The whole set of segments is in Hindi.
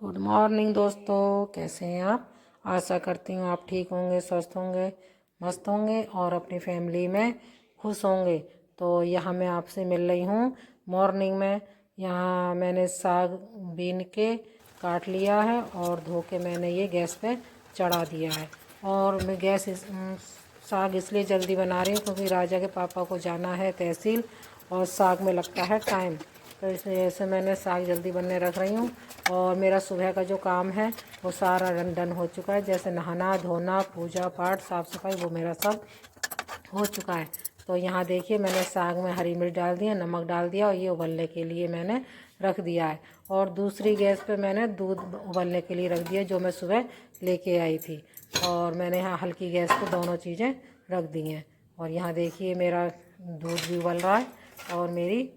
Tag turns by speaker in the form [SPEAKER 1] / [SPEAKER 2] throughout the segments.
[SPEAKER 1] गुड मॉर्निंग दोस्तों, कैसे हैं आप। आशा करती हूँ आप ठीक होंगे, स्वस्थ होंगे, मस्त होंगे और अपनी फैमिली में खुश होंगे। तो यहाँ मैं आपसे मिल रही हूँ मॉर्निंग में। यहाँ मैंने साग बीन के काट लिया है और धो के मैंने ये गैस पे चढ़ा दिया है। और मैं साग इसलिए जल्दी बना रही हूँ क्योंकि राजा के पापा को जाना है तहसील और साग में लगता है टाइम। तो इस वजह से मैंने साग जल्दी बनने रख रही हूँ। और मेरा सुबह का जो काम है वो सारा डन हो चुका है, जैसे नहाना धोना पूजा पाठ साफ़ सफाई वो मेरा सब हो चुका है। तो यहाँ देखिए मैंने साग में हरी मिर्च डाल दिया, नमक डाल दिया और ये उबलने के लिए मैंने रख दिया है। और दूसरी गैस पे मैंने दूध उबलने के लिए रख दिया जो मैं सुबह लेके आई थी। और मैंने यहाँ हल्की गैस पे दोनों चीज़ें रख दी हैं। और यहाँ देखिए मेरा दूध भी उबल रहा है और मेरी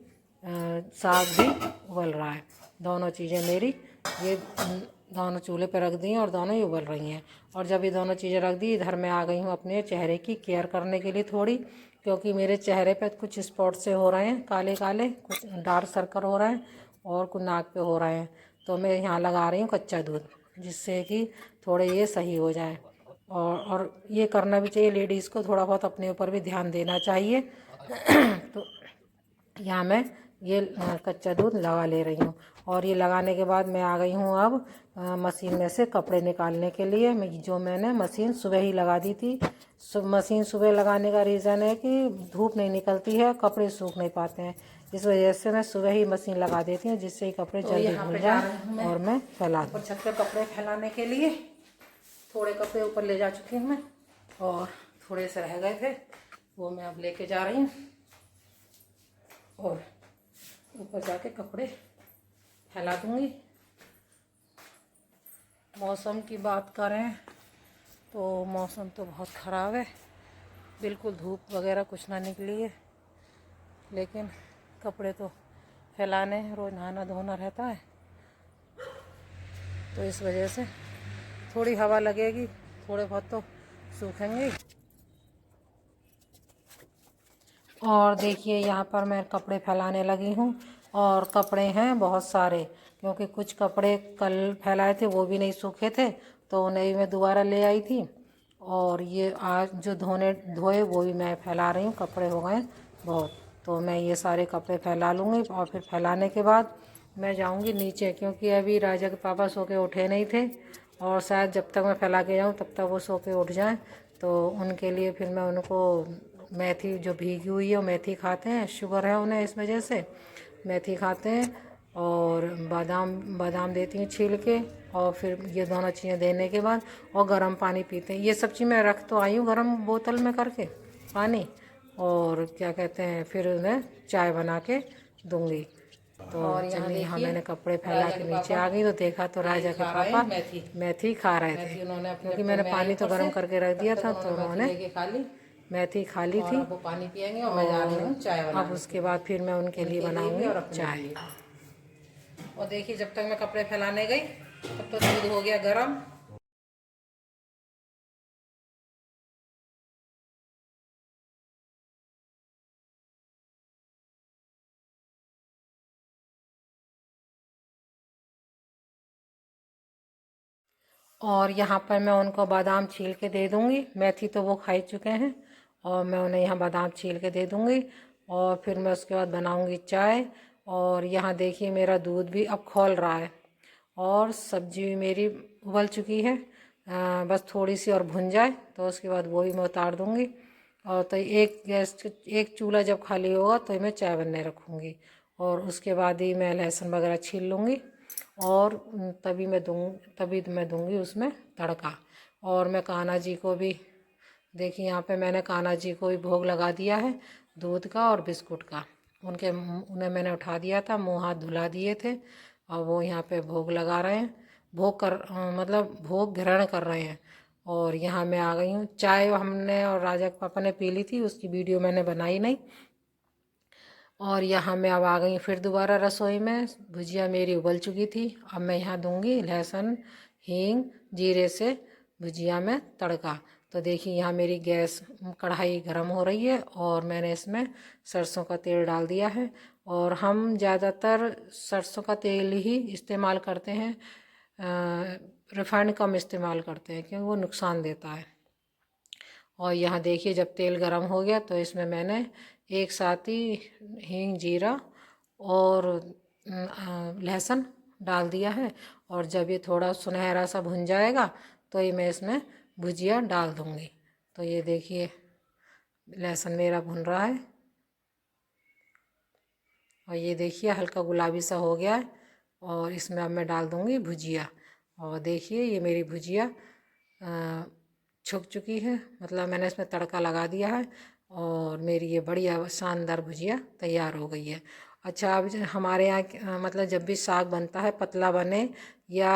[SPEAKER 1] साग भी उबल रहा है। दोनों चीज़ें मेरी ये दोनों चूल्हे पर रख दी हैं और दोनों ही उबल रही हैं। और जब ये दोनों चीज़ें रख दी, इधर मैं आ गई हूँ अपने चेहरे की केयर करने के लिए थोड़ी, क्योंकि मेरे चेहरे पे कुछ स्पॉट से हो रहे हैं काले काले, कुछ डार्क सर्कल हो रहे हैं और कुछ नाक पे हो रहे हैं। तो मैं यहाँ लगा रही हूँ कच्चा दूध, जिससे कि थोड़े ये सही हो जाए। और ये करना भी चाहिए, लेडीज़ को थोड़ा बहुत अपने ऊपर भी ध्यान देना चाहिए। तो यहाँ मैं ये कच्चा दूध लगा ले रही हूँ। और ये लगाने के बाद मैं आ गई हूँ अब मशीन में से कपड़े निकालने के लिए। जो मैंने मशीन सुबह ही लगा दी थी। मशीन सुबह लगाने का रीज़न है कि धूप नहीं निकलती है, कपड़े सूख नहीं पाते हैं। इस वजह से मैं सुबह ही मशीन लगा देती हूँ, जिससे ही कपड़े जल्दी धुल जाए और मैं फैला दूँ। छत पे कपड़े फैलाने के लिए थोड़े कपड़े ऊपर ले जा चुकी हूँ मैं, और थोड़े से रह गए थे वो मैं अब लेके जा रही हूँ। और ऊपर जाके कपड़े फैला दूँगी। मौसम की बात करें तो मौसम तो बहुत ख़राब है, बिल्कुल धूप वगैरह कुछ ना निकली है, लेकिन कपड़े तो फैलाने हैं, रोज़ नहाना धोना रहता है। तो इस वजह से थोड़ी हवा लगेगी, थोड़े बहुत तो सूखेंगे। और देखिए यहाँ पर मैं कपड़े फैलाने लगी हूँ और कपड़े हैं बहुत सारे, क्योंकि कुछ कपड़े कल फैलाए थे वो भी नहीं सूखे थे, तो उन्हें भी मैं दोबारा ले आई थी। और ये आज जो धोए वो भी मैं फैला रही हूँ, कपड़े हो गए बहुत। तो मैं ये सारे कपड़े फैला लूँगी और फिर फैलाने के बाद मैं जाऊँगी नीचे, क्योंकि अभी राजा के पापा सो के उठे नहीं थे और शायद जब तक मैं फैला के जाऊँ तब तक वो सो के उठ जाएँ। तो उनके लिए फिर मैं उनको मेथी जो भीगी हुई है वो मेथी खाते हैं, शुगर है उन्हें इस वजह से मेथी खाते हैं। और बादाम बादाम देती हूँ छील के, और फिर ये दोनों चीज़ें देने के बाद और गर्म पानी पीते हैं। ये सब चीज़ मैं रख तो आई हूँ गर्म बोतल में करके पानी, और क्या कहते हैं फिर उन्हें चाय बना के दूँगी। तो और यहाँ मैंने कपड़े फैला के नीचे आ गई तो देखा तो राजा के पापा मेथी खा रहे थे, क्योंकि मैंने पानी तो गर्म करके रख दिया था, तो उन्होंने मेथी खा ली थी। वो पानी पियेंगे और मैं जा रही हूँ चाय बनाने। अब उसके बाद फिर मैं उनके लिए बनाऊंगी चाय। और देखिए जब तक मैं कपड़े फैलाने गई तब तो दूध हो गया गर्म। और यहाँ पर मैं उनको बादाम छील के दे दूँगी, मेथी तो वो खा ही चुके हैं, और मैं उन्हें यहाँ बादाम छील के दे दूँगी। और फिर मैं उसके बाद बनाऊँगी चाय। और यहाँ देखिए मेरा दूध भी अब खौल रहा है और सब्जी भी मेरी उबल चुकी है। बस थोड़ी सी और भुन जाए तो उसके बाद वो भी मैं उतार दूँगी। और तो एक चूल्हा जब खाली होगा तो मैं चाय बनने रखूँगी, और उसके बाद ही मैं लहसुन वगैरह छील लूँगी और तभी मैं दूँगी उसमें तड़का। और मैं कान्हा जी को भी देखिए यहाँ पे मैंने कान्हा जी को भी भोग लगा दिया है दूध का और बिस्कुट का। उन्हें मैंने उठा दिया था, मुँह हाथ धुला दिए थे, और वो यहाँ पे भोग लगा रहे हैं, मतलब भोग ग्रहण कर रहे हैं। और यहाँ मैं आ गई हूँ। चाय हमने और राजा के पापा ने पी ली थी, उसकी वीडियो मैंने बनाई नहीं। और यहाँ मैं अब आ गई फिर दोबारा रसोई में। भुजिया मेरी उबल चुकी थी, अब मैं यहाँ दूंगी लहसुन हींग जीरे से भुजिया में तड़का। तो देखिए यहाँ मेरी गैस कढ़ाई गर्म हो रही है और मैंने इसमें सरसों का तेल डाल दिया है। और हम ज़्यादातर सरसों का तेल ही इस्तेमाल करते हैं रिफाइंड कम इस्तेमाल करते हैं क्योंकि वो नुकसान देता है। और यहाँ देखिए जब तेल गरम हो गया तो इसमें मैंने एक साथ ही हींग, जीरा और लहसुन डाल दिया है। और जब ये थोड़ा सुनहरा सा भुन जाएगा तो ये मैं इसमें भुजिया डाल दूँगी। तो ये देखिए लहसुन मेरा भुन रहा है और ये देखिए हल्का गुलाबी सा हो गया है। और इसमें अब मैं डाल दूँगी भुजिया। और देखिए ये मेरी भुजिया छुक चुकी है, मतलब मैंने इसमें तड़का लगा दिया है और मेरी ये बढ़िया शानदार भुजिया तैयार हो गई है। अच्छा, अब हमारे यहाँ मतलब जब भी साग बनता है पतला बने या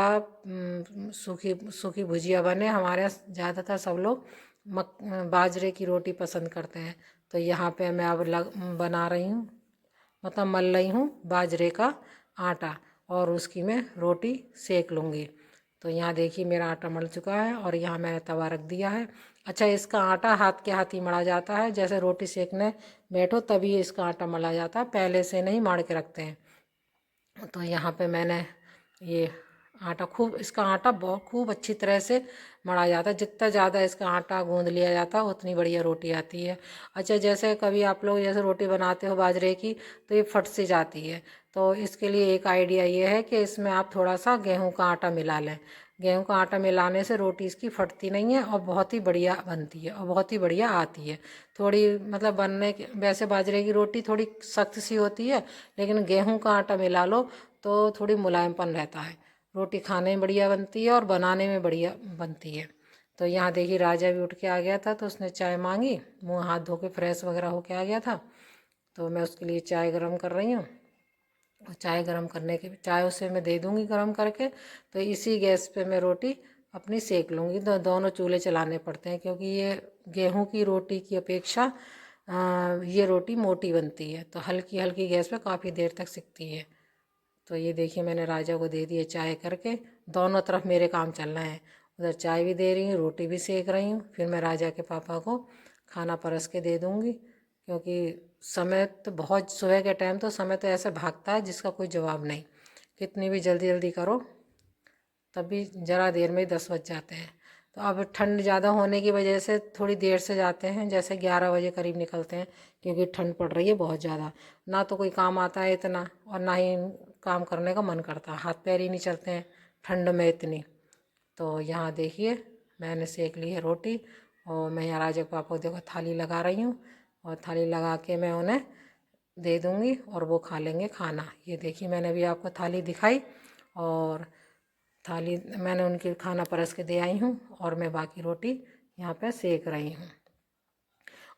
[SPEAKER 1] सूखी सूखी भुजिया बने, हमारे यहाँ ज़्यादातर सब लोग बाजरे की रोटी पसंद करते हैं। तो यहाँ पे मैं अब बना रही हूँ, मतलब मल रही हूँ बाजरे का आटा और उसकी मैं रोटी सेक लूँगी। तो यहाँ देखिए मेरा आटा मल चुका है और यहाँ मैंने तवा रख दिया है। अच्छा, इसका आटा हाथ के हाथ ही मला जाता है, जैसे रोटी सेकने बैठो तभी इसका आटा मला जाता है, पहले से नहीं माड़ के रखते हैं। तो यहाँ पे मैंने ये आटा इसका आटा बहुत खूब अच्छी तरह से मढ़ा जाता है। जितना ज़्यादा इसका आटा गूंद लिया जाता है उतनी बढ़िया रोटी आती है। अच्छा, जैसे कभी आप लोग जैसे रोटी बनाते हो बाजरे की तो ये फट सी जाती है, तो इसके लिए एक आइडिया ये है कि इसमें आप थोड़ा सा गेहूं का आटा मिला लें। गेहूं का आटा मिलाने से रोटी इसकी फटती नहीं है और बहुत ही बढ़िया बनती है और बहुत ही बढ़िया आती है। थोड़ी मतलब बनने के वैसे बाजरे की रोटी थोड़ी सख्त सी होती है, लेकिन गेहूं का आटा मिला लो तो थोड़ी मुलायमपन रहता है, रोटी खाने में बढ़िया बनती है और बनाने में बढ़िया बनती है। तो यहाँ देखिए राजा भी उठ के आ गया था तो उसने चाय मांगी, मुँह हाथ धो के फ्रेश वगैरह होके आ गया था। तो मैं उसके लिए चाय गरम कर रही हूँ और चाय गरम करने के चाय उसे मैं दे दूँगी गरम करके। तो इसी गैस पे मैं रोटी अपनी सेक लूँगी। तो दोनों चूल्हे चलाने पड़ते हैं क्योंकि ये गेहूं की रोटी की अपेक्षा ये रोटी मोटी बनती है, तो हल्की हल्की गैस पे काफ़ी देर तक सिकती है। तो ये देखिए मैंने राजा को दे दिए चाय करके, दोनों तरफ मेरे काम चल रहे हैं, उधर चाय भी दे रही हूँ रोटी भी सेक रही हूँ। फिर मैं राजा के पापा को खाना परस के दे दूँगी क्योंकि समय तो बहुत सुबह के टाइम तो समय तो ऐसे भागता है जिसका कोई जवाब नहीं, कितनी भी जल्दी जल्दी करो तब भी ज़रा देर में ही 10 बज जाते हैं। तो अब ठंड ज़्यादा होने की वजह से थोड़ी देर से जाते हैं, जैसे 11 बजे करीब निकलते हैं क्योंकि ठंड पड़ रही है बहुत ज़्यादा। ना तो कोई काम आता है इतना और ना ही काम करने का मन करता, हाथ पैर ही नहीं चलते हैं ठंड में इतनी। तो यहाँ देखिए मैंने सेक ली है रोटी और मैं यहाँ राजा पापा को देखो थाली लगा रही हूँ और थाली लगा के मैं उन्हें दे दूँगी और वो खा लेंगे खाना। ये देखिए मैंने अभी आपको थाली दिखाई और थाली मैंने उनके खाना परस के दे आई हूँ और मैं बाकी रोटी यहाँ पे सेक रही हूँ।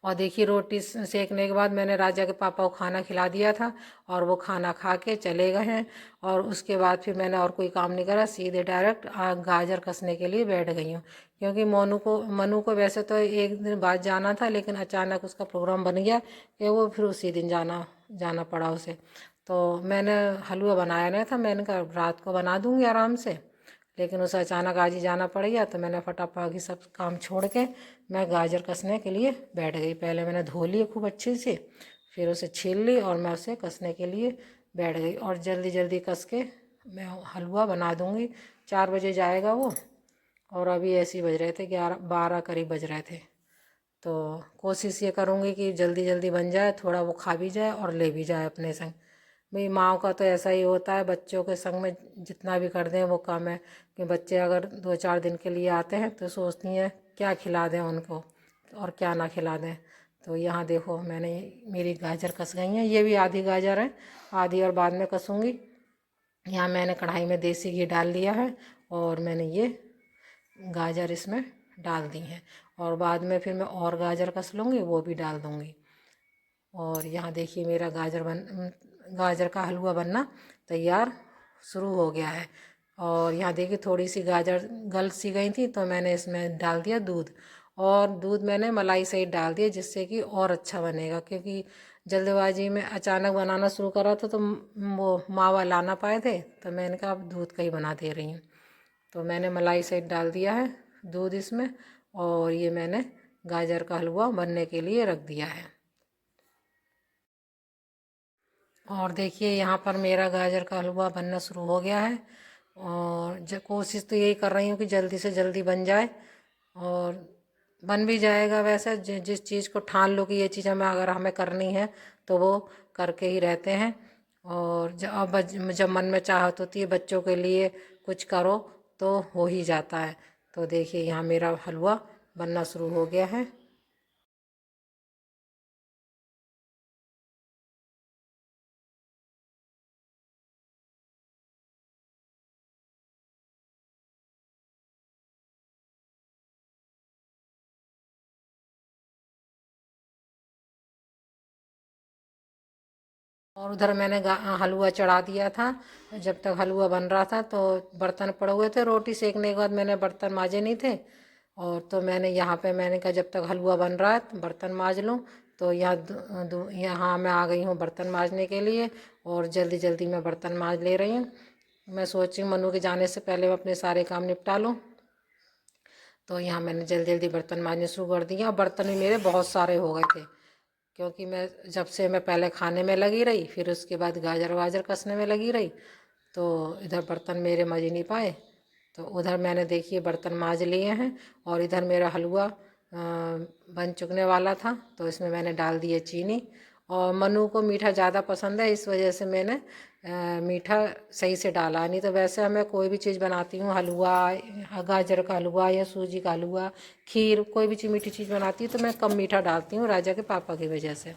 [SPEAKER 1] और देखिए रोटी सेकने के बाद मैंने राजा के पापा को खाना खिला दिया था और वो खाना खा के चले गए हैं। और उसके बाद फिर मैंने और कोई काम नहीं करा, सीधे डायरेक्ट गाजर कसने के लिए बैठ गई हूँ क्योंकि मनु को वैसे तो एक दिन बाद जाना था, लेकिन अचानक उसका प्रोग्राम बन गया कि वो फिर उसी दिन जाना पड़ा उसे। तो मैंने हलवा बनाया नहीं था, मैंने कहा रात को बना दूँगी आराम से, लेकिन उसे अचानक आज ही जाना पड़ गया तो मैंने फटाफट सब काम छोड़ के मैं गाजर कसने के लिए बैठ गई। पहले मैंने धो ली खूब अच्छे से, फिर उसे छील ली और मैं उसे कसने के लिए बैठ गई और जल्दी जल्दी कस के मैं हलवा बना दूँगी। 4 बजे जाएगा वो और अभी ऐसे ही बज रहे थे 11-12 करीब बज रहे थे। तो कोशिश ये करूँगी कि जल्दी जल्दी बन जाए, थोड़ा वो खा भी जाए और ले भी जाए अपने संग। भाई माँ का तो ऐसा ही होता है, बच्चों के संग में जितना भी कर दें वो कम है कि बच्चे अगर 2-4 दिन के लिए आते हैं तो सोचती हैं क्या खिला दें उनको और क्या ना खिला दें। तो यहाँ देखो मैंने मेरी गाजर कस गई हैं, ये भी आधी गाजर है, आधी और बाद में कसूँगी। यहाँ मैंने कढ़ाई में देसी घी डाल दिया है और मैंने ये गाजर इसमें डाल दी हैं और बाद में फिर मैं और गाजर कस लूँगी, वो भी डाल दूँगी। और यहाँ देखिए मेरा गाजर का हलवा बनना तैयार शुरू हो गया है। और यहाँ देखिए थोड़ी सी गाजर गल सी गई थी तो मैंने इसमें डाल दिया दूध, और दूध मैंने मलाई सहित डाल दिया जिससे कि और अच्छा बनेगा, क्योंकि जल्दबाजी में अचानक बनाना शुरू करा था तो वो मावा ला ना पाए थे, तो मैंने कहा अब दूध का ही बना दे रही हूँ। तो मैंने मलाई सहित डाल दिया है दूध इसमें और ये मैंने गाजर का हलवा बनने के लिए रख दिया है। और देखिए यहाँ पर मेरा गाजर का हलवा बनना शुरू हो गया है। और कोशिश तो यही कर रही हूँ कि जल्दी से जल्दी बन जाए, और बन भी जाएगा। वैसे जिस चीज़ को ठान लो कि ये चीज़ अगर हमें करनी है तो वो करके ही रहते हैं। और जब मन में चाहत होती है बच्चों के लिए कुछ करो तो हो ही जाता है। तो देखिए यहाँ मेरा हलवा बनना शुरू हो गया है। और उधर मैंने हलवा चढ़ा दिया था। जब तक हलवा बन रहा था तो बर्तन पड़े हुए थे, रोटी सेकने के बाद मैंने बर्तन माजे नहीं थे। और तो मैंने यहाँ पे मैंने कहा जब तक हलवा बन रहा है तो बर्तन माज लूँ। तो यहाँ मैं आ गई हूँ बर्तन माजने के लिए, और जल्दी जल्दी मैं बर्तन माज ले रही हूँ। मैं सोच रही हूँ मनु के जाने से पहले मैं अपने सारे काम निपटा लूँ। तो यहाँ मैंने जल्दी जल्दी बर्तन माजने शुरू कर दिया, और बर्तन भी मेरे बहुत सारे हो गए थे, क्योंकि मैं जब से मैं पहले खाने में लगी रही, फिर उसके बाद गाजर वाजर कसने में लगी रही, तो इधर बर्तन मेरे मज ही नहीं पाए। तो उधर मैंने देखिए बर्तन माज लिए हैं, और इधर मेरा हलवा बन चुकने वाला था। तो इसमें मैंने डाल दिए चीनी, और मनु को मीठा ज़्यादा पसंद है, इस वजह से मैंने मीठा सही से डाला। नहीं तो वैसे मैं कोई भी चीज़ बनाती हूँ, हलवा, गाजर का हलवा या सूजी का हलवा, खीर, कोई भी चीज़ मीठी चीज़ बनाती हूँ तो मैं कम मीठा डालती हूँ, राजा के पापा की वजह से।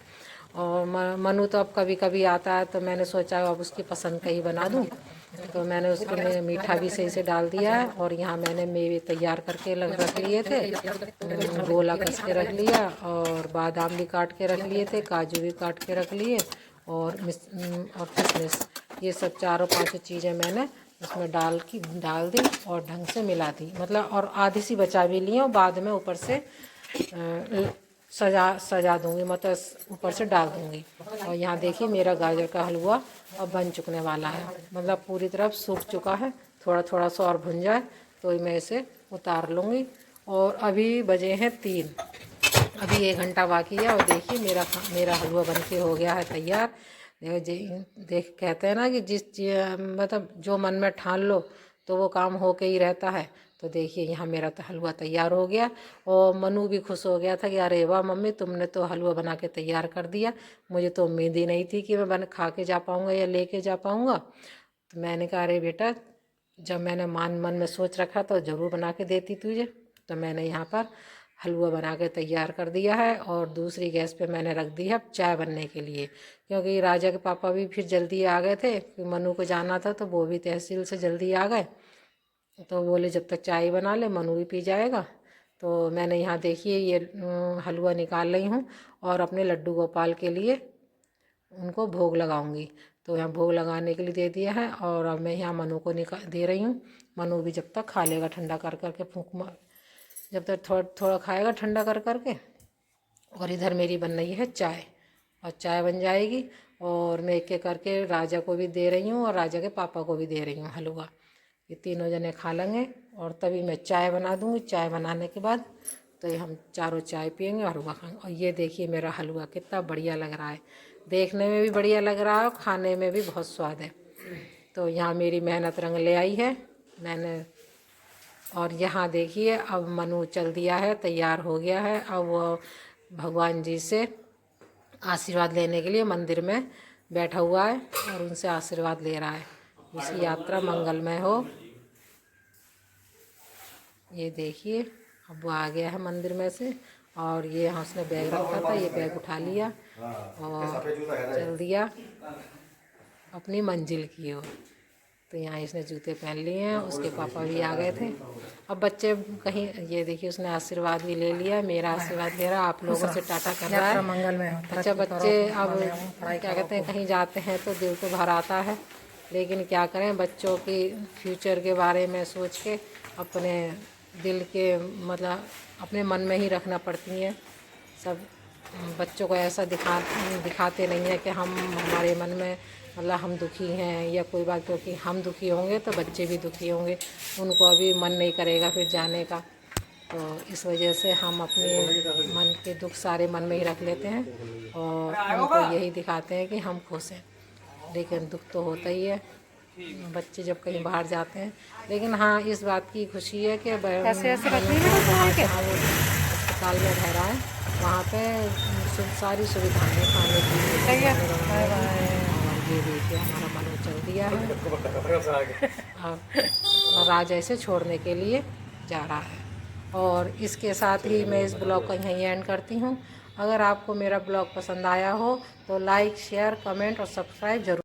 [SPEAKER 1] और मनु तो अब कभी कभी आता है तो मैंने सोचा अब उसकी पसंद का ही बना दूँ। तो मैंने उसके में मीठा भी सही से डाल दिया है। और यहाँ मैंने मेवे तैयार करके रख लिए थे, गोला कस के रख लिया, और बादाम भी काट के रख लिए थे, काजू भी काट के रख लिए, और किशमिश, ये सब चारों पांचों चीज़ें मैंने उसमें डाल दी और ढंग से मिला दी, मतलब। और आधी सी बचा भी ली, और बाद में ऊपर से सजा दूंगी, मतलब ऊपर से डाल दूंगी। और यहाँ देखिए मेरा गाजर का हलवा अब बन चुकने वाला है, मतलब पूरी तरफ सूख चुका है। थोड़ा थोड़ा सा और भुन जाए तो मैं इसे उतार लूँगी। और अभी बजे हैं 3, अभी 1 घंटा बाकी है। और देखिए मेरा हलवा बन के हो गया है तैयार। देख कहते हैं ना कि मतलब जो मन में ठान लो तो वो काम हो के ही रहता है। तो देखिए यहाँ मेरा तो हलवा तैयार हो गया, और मनु भी खुश हो गया था कि अरे वाह मम्मी, तुमने तो हलवा बना के तैयार कर दिया, मुझे तो उम्मीद ही नहीं थी कि मैं खा के जा पाऊँगा या लेके जा पाऊँगा। तो मैंने कहा अरे बेटा, जब मैंने मन में सोच रखा तो ज़रूर बना के देती तुझे। तो मैंने यहाँ पर हलवा बना के तैयार कर दिया है, और दूसरी गैस पे मैंने रख दी है चाय बनने के लिए, क्योंकि राजा के पापा भी फिर जल्दी आ गए थे, फिर मनु को जाना था तो वो भी तहसील से जल्दी आ गए। तो बोले जब तक चाय बना ले, मनु भी पी जाएगा। तो मैंने यहाँ देखिए ये हलवा निकाल रही हूँ, और अपने लड्डू गोपाल के लिए उनको भोग लगाऊंगी। तो यहाँ भोग लगाने के लिए दे दिया है, और अब मैं यहाँ मनु को दे रही हूँ। मनु भी जब तक खा लेगा ठंडा कर करके, जब तक थोड़ा थोड़ा खाएगा ठंडा कर करके। और इधर मेरी बन रही है चाय, और चाय बन जाएगी, और मैं एक एक करके राजा को भी दे रही हूँ और राजा के पापा को भी दे रही हूँ हलवा। ये तीनों जने खा लेंगे, और तभी मैं चाय बना दूँगी। चाय बनाने के बाद तो ये हम चारों चाय पियेंगे और हलवा खाएंगे। और ये देखिए मेरा हलवा कितना बढ़िया लग रहा है, देखने में भी बढ़िया लग रहा है और खाने में भी बहुत स्वाद है। तो यहाँ मेरी मेहनत रंग ले आई है मैंने। और यहाँ देखिए अब मनु चल दिया है, तैयार हो गया है। अब वो भगवान जी से आशीर्वाद लेने के लिए मंदिर में बैठा हुआ है, और उनसे आशीर्वाद ले रहा है, उसकी यात्रा मंगलमय हो। ये देखिए अब वो आ गया है मंदिर में से, और ये यहाँ उसने बैग रखा था, ये बैग उठा लिया और चल दिया अपनी मंजिल की ओर। तो यहाँ इसने जूते पहन लिए हैं, उसके पापा भी आ गए थे। अब बच्चे कहीं, ये देखिए उसने आशीर्वाद भी ले लिया, मेरा आशीर्वाद ले रहा, आप लोगों से टाटा कर रहा है। मंगल में अच्छा बच्चे अब क्या कहते हैं, कहीं जाते हैं तो दिल तो भर आता है, लेकिन क्या करें, बच्चों की फ्यूचर के बारे में सोच के अपने दिल के मतलब अपने मन में ही रखना पड़ती हैं सब। बच्चों को ऐसा दिखाते नहीं है कि हमारे मन में मतलब हम दुखी हैं या कोई बात, क्योंकि हम दुखी होंगे तो बच्चे भी दुखी होंगे, उनको अभी मन नहीं करेगा फिर जाने का। तो इस वजह से हम अपने मन के दुख सारे मन में ही रख लेते हैं, और उनको यही दिखाते हैं कि हम खुश हैं, लेकिन दुख तो होता ही है। बच्चे जब कहीं बाहर जाते हैं। लेकिन हाँ, इस बात की खुशी है कि
[SPEAKER 2] ऐसे ऐसे रखनी है बेटा
[SPEAKER 1] जहाँ
[SPEAKER 2] तुम्हें क्या?
[SPEAKER 1] जहाँ वो अस्पताल में रह रहा है वहाँ पे सारी सुविधाएं खाने पीने की
[SPEAKER 2] सही है।
[SPEAKER 1] गाने
[SPEAKER 2] बाय
[SPEAKER 1] रमाने की।
[SPEAKER 2] बाय।
[SPEAKER 1] और ये देखिए हमारा मनु चल दिया है और आज ऐसे छोड़ने के लिए जा रहा है। और इसके साथ ही मैं इस ब्लॉग को यहीं एंड करती हूँ। अगर आपको मेरा ब्लॉग पसंद आया हो तो लाइक शेयर कमेंट और सब्सक्राइब जरूर